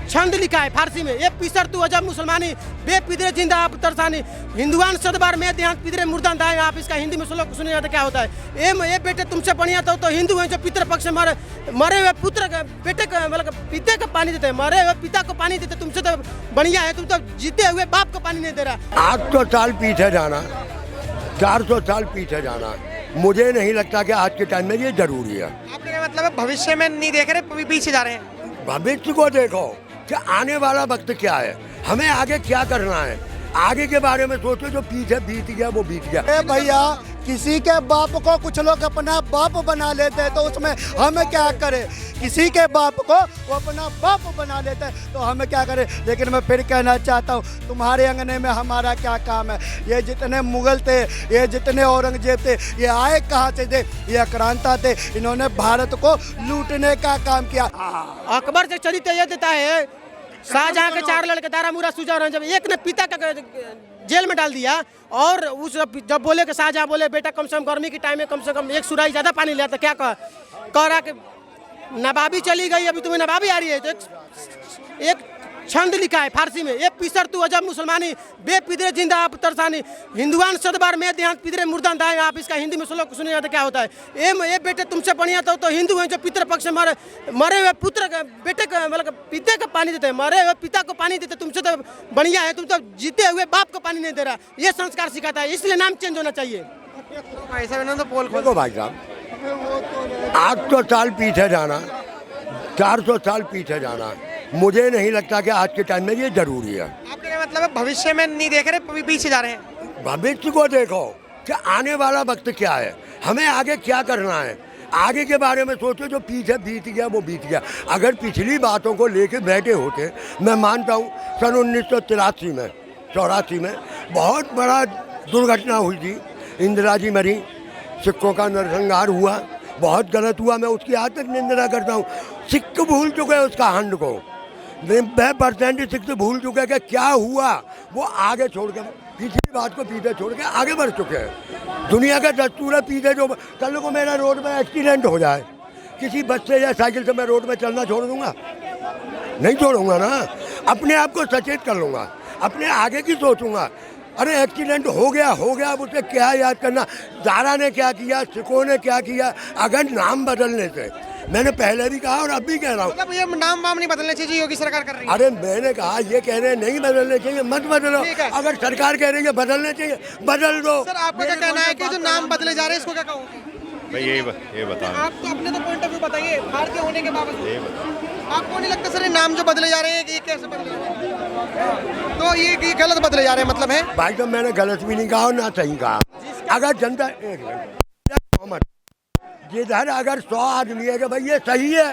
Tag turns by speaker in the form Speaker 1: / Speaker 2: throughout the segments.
Speaker 1: छंद लिखा है फारसी में, ये पिसर तू अजब मुसलमानी बेपिदरे जिंदा आप तरसानी हिंदुआन सदबार में देहांत पिदरे मुर्दान दाएं। आप इसका हिंदी में श्लोक सुनिए तो क्या होता है। ये बेटे तुमसे बढ़िया तो हिंदू हैं जो पितृ पक्ष में मरे हुए पुत्र बेटे का मतलब पिता का पानी देते हैं, मरे हुए पिता को पानी देते। तुमसे तो बढ़िया है, तुम तो जीते हुए बाप को पानी नहीं दे रहा।
Speaker 2: 800 साल पीछे जाना, 400 साल पीछे जाना, मुझे नहीं लगता कि आज के टाइम में ये जरूरी है।
Speaker 3: आपके क्या मतलब है, भविष्य में नहीं देख रहे, पीछे जा रहे हैं?
Speaker 2: भविष्य को देखो कि आने वाला वक्त क्या है, हमें आगे क्या करना है, आगे के बारे में सोचो। जो पीछे बीत गया वो बीत गया।
Speaker 4: भैया किसी के बाप को कुछ लोग अपना बाप बना लेते हैं, तो उसमें हमें क्या करें? किसी के बाप को वो अपना बाप बना लेते हैं तो हमें क्या करें? लेकिन मैं फिर कहना चाहता हूँ, तुम्हारे अंगने में हमारा क्या काम है? ये जितने मुगल थे, ये जितने औरंगजेब थे, ये आए कहाँ से थे? ये आक्रांता थे। इन्होंने भारत को लूटने का काम किया।
Speaker 1: अकबर से चरित्र ये देता है, शाहजहां के 4 लड़के दारा मुरा सुजा और जब एक ने पिता का जेल में डाल दिया और उस जब बोले कि शाहजहां बोले बेटा कम से कम गर्मी के टाइम में कम से कम 1 सुराही ज्यादा पानी लिया, तो क्या कह रहा कि नवाबी चली गई, अभी तुम्हें नवाबी आ रही है। तो एक छंद लिखा है फारसी में, ये पिसर तू अजब मुसलमानी बेपिदरे जिंदा आप तरसानी हिंदुआन सदबार में देहांत पिदरे मुर्दान दाएं। आप इसका हिंदी में श्लोक सुनिए तो क्या होता है। ये बेटे तुमसे बढ़िया तो हिंदू हैं जो पितृ पक्ष में मरे हुए पुत्र बेटे का मतलब पिता का पानी देते हैं, मरे हुए पिता को पानी देते। तुमसे तो बढ़िया है, तुम तो जीते हुए बाप को पानी नहीं दे रहा। ये संस्कार सिखाता है, इसलिए नाम चेंज होना चाहिए।
Speaker 3: ऐसा तो पोल
Speaker 2: देखो भाई साहब, 800 साल पीछे जाना, 400 साल पीछे जाना, मुझे नहीं लगता कि आज के टाइम में ये जरूरी है।
Speaker 3: आपके क्या मतलब है, भविष्य में नहीं देख रहे, पीछे जा रहे हैं?
Speaker 2: भविष्य को देखो कि आने वाला वक्त क्या है, हमें आगे क्या करना है, आगे के बारे में सोचो। जो पीछे बीत गया वो बीत गया। अगर पिछली बातों को लेके बैठे होते, मैं मानता हूँ सन 1983 में 84 में बहुत बड़ा दुर्घटना हुई थी, इंदिरा जी मरी, सिक्कों का नरसंहार हुआ, बहुत गलत हुआ। मैं उसकी आज तक निंदा करता हूँ। सिक्ख भूल चुके उसका हंड को, 90% सिक्ख भूल चुके कि क्या हुआ, वो आगे छोड़ के पिछली बात को पीछे छोड़ के आगे बढ़ चुके हैं। दुनिया का दस्तूर है पीछे। जो कल को मेरा रोड में एक्सीडेंट हो जाए, किसी बस से या साइकिल से, मैं रोड में चलना छोड़ दूंगा? नहीं छोड़ूंगा ना। अपने आप को सचेत कर लूँगा, अपने आगे की सोचूंगा। अरे एक्सीडेंट हो गया, अब उसे क्या याद करना, दारा ने क्या किया, सिखों ने क्या किया। अगर नाम बदलने से, मैंने पहले भी कहा और अब भी कह रहा हूँ,
Speaker 3: मतलब ये नाम वाम नहीं बदलने चाहिए, योगी सरकार कर रही है।
Speaker 2: अरे मैंने कहा, ये कह रहे हैं नहीं बदलने चाहिए, मत बदलो। अगर सरकार कह रही है बदलने चाहिए, बदल दो।
Speaker 3: सर आपका क्या कहना है कि जो नाम बदले जा रहे हैं, इसको क्या कहोगे?
Speaker 5: भाई ये बताओ,
Speaker 3: आप तो अपने तो पॉइंट ऑफ व्यू बताइए, भारतीय होने के बावजूद आपको नहीं लगता सर ये नाम जो बदले जा रहे हैं, ये कैसे बदले जा रहे हैं? तो ये गलत बदले जा रहे हैं मतलब है?
Speaker 2: भाई तो मैंने गलत भी नहीं कहा और ना सही कहा। अगर जनता जिधर अगर 100 आदमी है कि भाई ये सही है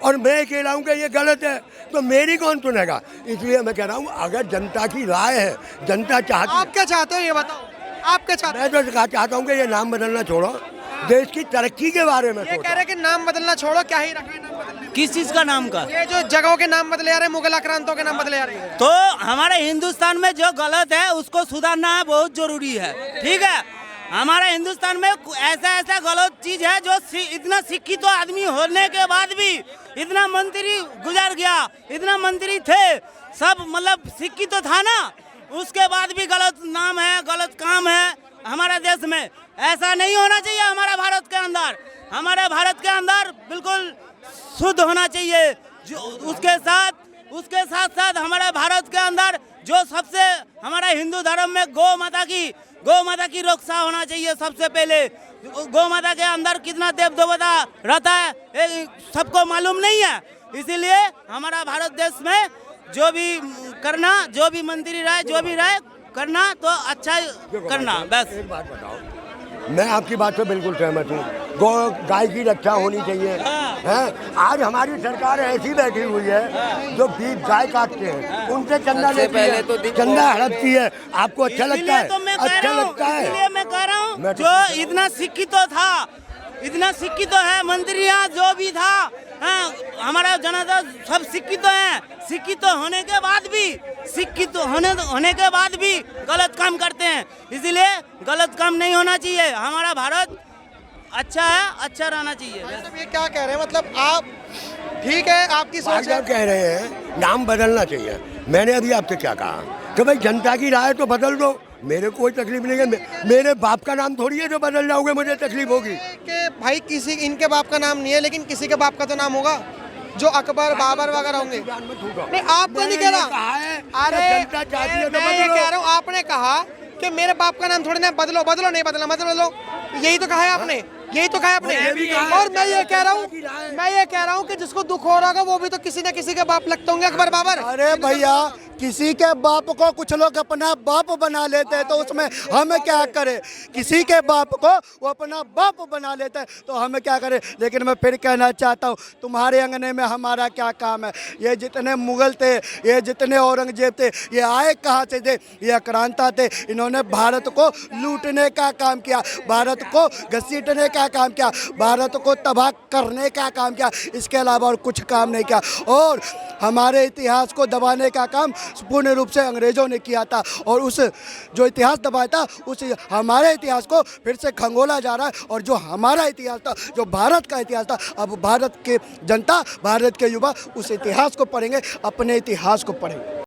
Speaker 2: और मैं अकेला हूँ कि ये गलत है, तो मेरी कौन सुनेगा? इसलिए मैं कह रहा हूँ, अगर जनता की राय है, जनता चाहती,
Speaker 3: आप क्या चाहते हो ये बताओ, आप क्या चाहते हो?
Speaker 2: मैं तो चाहता हूँ कि ये नाम बदलना छोड़ो, देश की तरक्की के बारे में
Speaker 3: ये कह रहे हैं कि नाम बदलना छोड़ो, क्या ही रखा है नाम बदलने?
Speaker 6: किस चीज का नाम का?
Speaker 3: ये जो जगहों के नाम बदले जा रहे हैं, मुगल आक्रांतों के नाम बदले जा रहे हैं।
Speaker 6: तो हमारे हिंदुस्तान में जो गलत है उसको सुधारना बहुत जरूरी है, ठीक है? हमारे हिंदुस्तान में ऐसा गलत चीज है जो इतना शिक्षित आदमी होने के बाद भी, इतना मंत्री गुजर गया, इतना मंत्री थे, सब मतलब शिक्षित था ना, उसके बाद भी गलत नाम है, गलत काम है हमारे देश में। ऐसा नहीं होना चाहिए हमारे भारत के अंदर। हमारे भारत के अंदर बिल्कुल शुद्ध होना चाहिए। जो उसके साथ साथ हमारे भारत के अंदर जो सबसे हमारे हिंदू धर्म में गौ माता की रक्षा होना चाहिए। सबसे पहले गौ माता के अंदर कितना देव देवता रहता है ये सबको मालूम नहीं है। इसीलिए हमारा भारत देश में जो भी करना, जो भी मंत्री रहे, जो भी रहे करना, तो अच्छा करना। बस
Speaker 2: एक बात बताओ, मैं आपकी बात से बिल्कुल सहमत हूँ। गाय की रक्षा होनी चाहिए, हैं? आज हमारी सरकार ऐसी बैठी हुई है जो बीच गाय काटते हैं, उनसे चंदा लेती है, चंदा हड़पती है। आपको अच्छा लगता है?
Speaker 6: तो मैं
Speaker 2: अच्छा लगता है।
Speaker 6: इसलिए मैं कह रहा हूँ, जो इतना शिक्षित था, इतना शिक्षित है, मंत्रियाँ जो भी था, हाँ, हमारा जनता सब शिक्षित हैं। शिक्षित होने के बाद भी गलत काम करते हैं। इसलिए गलत काम नहीं होना चाहिए। हमारा भारत अच्छा है, अच्छा रहना चाहिए।
Speaker 3: मतलब ये क्या कह रहे हैं, मतलब आप ठीक है, आपकी सोच है।
Speaker 2: आप कह रहे हैं नाम बदलना चाहिए। मैंने अभी आपसे क्या कहा कि भाई जनता की राय तो बदल दो, मेरे कोई तकलीफ नहीं है। मेरे बाप का नाम थोड़ी है जो बदल जाओगे मुझे तकलीफ होगी।
Speaker 3: कि भाई किसी इनके बाप का नाम नहीं है, लेकिन किसी के बाप का तो नाम होगा, जो अकबर बाबर वगैरह होंगे। नहीं, आपको नहीं कह रहा। अरे
Speaker 2: जनता चाहती है तो
Speaker 3: मैं ये
Speaker 2: बदलो।
Speaker 3: कह रहा हूँ, आपने कहा कि मेरे बाप का नाम थोड़ी ना बदलो, बदलो नहीं बदला मत बदलो, यही तो कहा है आपने, यही तो कहा है आपने। और मैं ये कह रहा हूँ कि जिसको दुख हो रहा होगा वो भी तो किसी न किसी के बाप लगते होंगे, अकबर बाबर।
Speaker 4: अरे भैया, किसी के बाप को कुछ लोग अपना बाप बना लेते हैं तो उसमें हमें क्या करे। किसी के बाप को वो अपना बाप बना लेते हैं तो हमें क्या करे। लेकिन मैं फिर कहना चाहता हूँ, तुम्हारे अंगने में हमारा क्या काम है। ये जितने मुगल थे, ये जितने औरंगजेब थे, ये आए कहाँ से थे? ये आक्रांता थे। इन्होंने भारत को लूटने का काम किया, भारत को घसीटने का काम किया, भारत को तबाह करने का काम किया, इसके अलावा और कुछ काम नहीं किया। और हमारे इतिहास को दबाने का काम पूर्ण रूप से अंग्रेजों ने किया था, और उस जो इतिहास दबाया था उस हमारे इतिहास को फिर से खंगोला जा रहा है। और जो हमारा इतिहास था, जो भारत का इतिहास था, अब भारत के जनता, भारत के युवा उस इतिहास को पढ़ेंगे, अपने इतिहास को पढ़ेंगे।